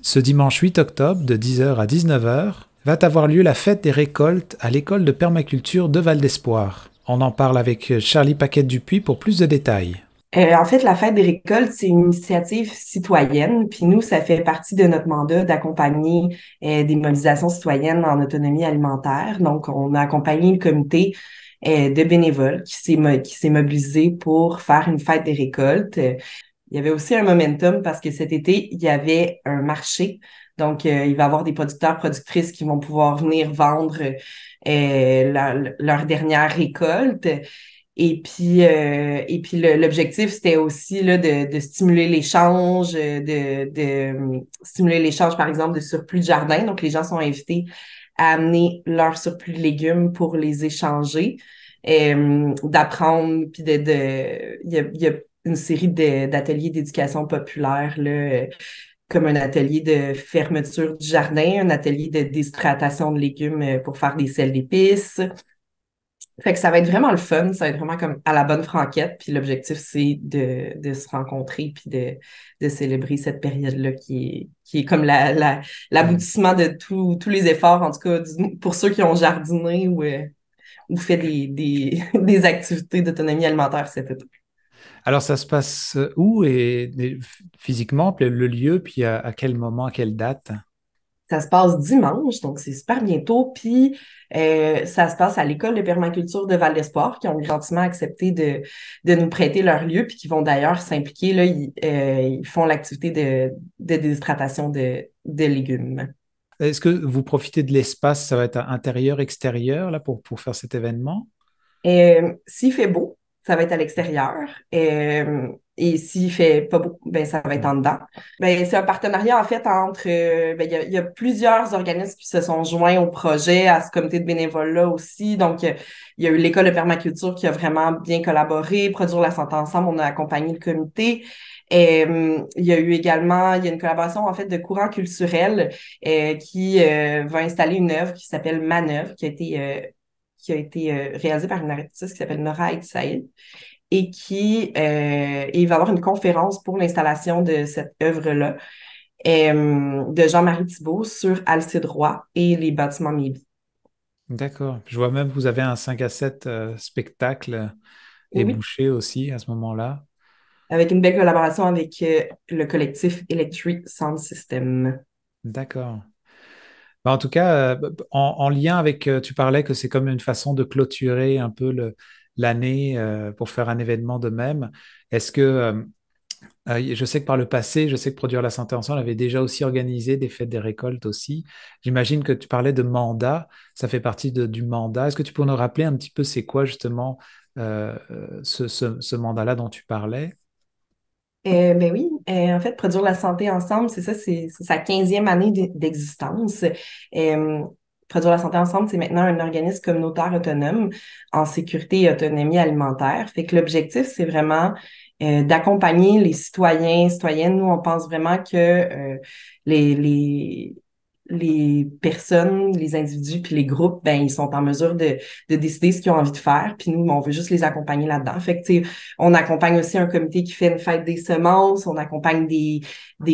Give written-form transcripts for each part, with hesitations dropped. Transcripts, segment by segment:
Ce dimanche 8 octobre, de 10h à 19h, va avoir lieu la fête des récoltes à l'école de permaculture de Val d'Espoir. On en parle avec Charlie Paquette-Dupuis pour plus de détails. En fait, la fête des récoltes, c'est une initiative citoyenne, puis nous, ça fait partie de notre mandat d'accompagner des mobilisations citoyennes en autonomie alimentaire. Donc, on a accompagné le comité de bénévoles qui s'est mobilisé pour faire une fête des récoltes. Il y avait aussi un momentum parce que cet été, il y avait un marché. Donc, il va y avoir des producteurs, productrices qui vont pouvoir venir vendre leur dernière récolte. Et puis l'objectif, c'était aussi là, de stimuler l'échange, de stimuler l'échange, par exemple, de surplus de jardin. Donc, les gens sont invités à amener leur surplus de légumes pour les échanger, d'apprendre, puis il y a une série d'ateliers d'éducation populaire, là, comme un atelier de fermeture du jardin, un atelier de déshydratation de légumes pour faire des sels d'épices. Fait que ça va être vraiment le fun, ça va être vraiment comme à la bonne franquette. Puis l'objectif, c'est de se rencontrer puis de célébrer cette période-là qui est comme l'aboutissement de tous les efforts, en tout cas pour ceux qui ont jardiné ou fait des activités d'autonomie alimentaire cet été. Alors ça se passe où physiquement, le lieu, puis à quel moment, à quelle date? Ça se passe dimanche, donc c'est super bientôt. Puis ça se passe à l'école de permaculture de Val d'Espoir, qui ont gentiment accepté de nous prêter leur lieu, puis qui vont d'ailleurs s'impliquer. Là, ils font l'activité de déshydratation de légumes. Est-ce que vous profitez de l'espace, ça va être intérieur, extérieur, là, pour faire cet événement? S'il fait beau, ça va être à l'extérieur. Et s'il fait pas beau, ben ça va être en dedans. Ben, c'est un partenariat en fait entre il y a plusieurs organismes qui se sont joints au projet, à ce comité de bénévoles-là aussi. Donc, il y a eu l'école de permaculture qui a vraiment bien collaboré, Produire la santé ensemble, on a accompagné le comité. Il y a eu également, il y a une collaboration en fait de courant culturel qui va installer une œuvre qui s'appelle Manœuvre, qui a été réalisée par une artiste qui s'appelle Nora Aid Saïd et il va y avoir une conférence pour l'installation de cette œuvre-là de Jean-Marie Thibault sur Alcide Roy et les bâtiments Mévis. D'accord. Je vois même que vous avez un 5 à 7 spectacle et Oui, bouché aussi à ce moment-là. avec une belle collaboration avec le collectif Electric Sound System. D'accord. Bah, en tout cas, en lien avec, tu parlais que c'est comme une façon de clôturer un peu l'année pour faire un événement de même. Est-ce que, je sais que par le passé, je sais que Produire la santé ensemble avait déjà aussi organisé des fêtes des récoltes aussi. J'imagine que tu parlais de mandat, ça fait partie du mandat. Est-ce que tu peux nous rappeler un petit peu c'est quoi justement ce mandat-là dont tu parlais? Ben oui, en fait, Produire la santé ensemble, c'est ça, c'est sa 15e année d'existence. Euh, Produire la santé ensemble, c'est maintenant un organisme communautaire autonome en sécurité et autonomie alimentaire. Fait que l'objectif, c'est vraiment d'accompagner les citoyens, citoyennes. Nous, on pense vraiment que les, les, les personnes, les individus puis les groupes, ben ils sont en mesure de décider ce qu'ils ont envie de faire. Puis nous, on veut juste les accompagner là-dedans. Fait que, tu sais, on accompagne aussi un comité qui fait une fête des semences, on accompagne des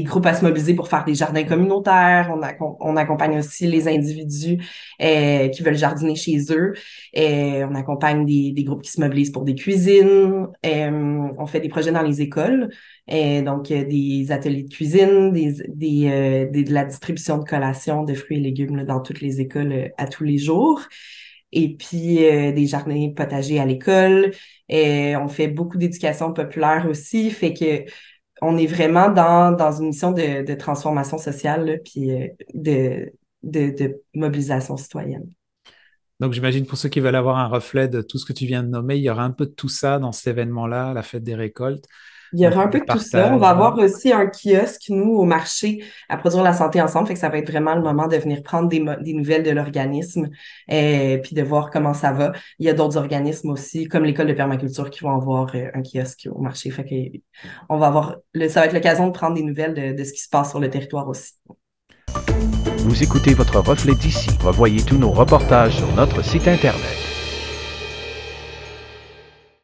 groupes à se mobiliser pour faire des jardins communautaires, on accompagne aussi les individus qui veulent jardiner chez eux, on accompagne des groupes qui se mobilisent pour des cuisines, on fait des projets dans les écoles, donc des ateliers de cuisine, de la distribution de collations de fruits et légumes là, dans toutes les écoles à tous les jours. Et puis des jardins potagers à l'école. On fait beaucoup d'éducation populaire aussi, fait que on est vraiment dans une mission de transformation sociale, là, puis de mobilisation citoyenne. Donc j'imagine pour ceux qui veulent avoir un reflet de tout ce que tu viens de nommer, il y aura un peu de tout ça dans cet événement-là, la fête des récoltes, Il y un aura peu un de peu de tout ça. On va partage. avoir aussi un kiosque, nous, au marché, à produire la santé ensemble. Fait que ça va être vraiment le moment de venir prendre des nouvelles de l'organisme, puis de voir comment ça va. Il y a d'autres organismes aussi, comme l'école de permaculture, qui vont avoir un kiosque au marché. Fait que on va avoir ça va être l'occasion de prendre des nouvelles de ce qui se passe sur le territoire aussi. Vous écoutez votre reflet d'ici. Revoyez tous nos reportages sur notre site Internet.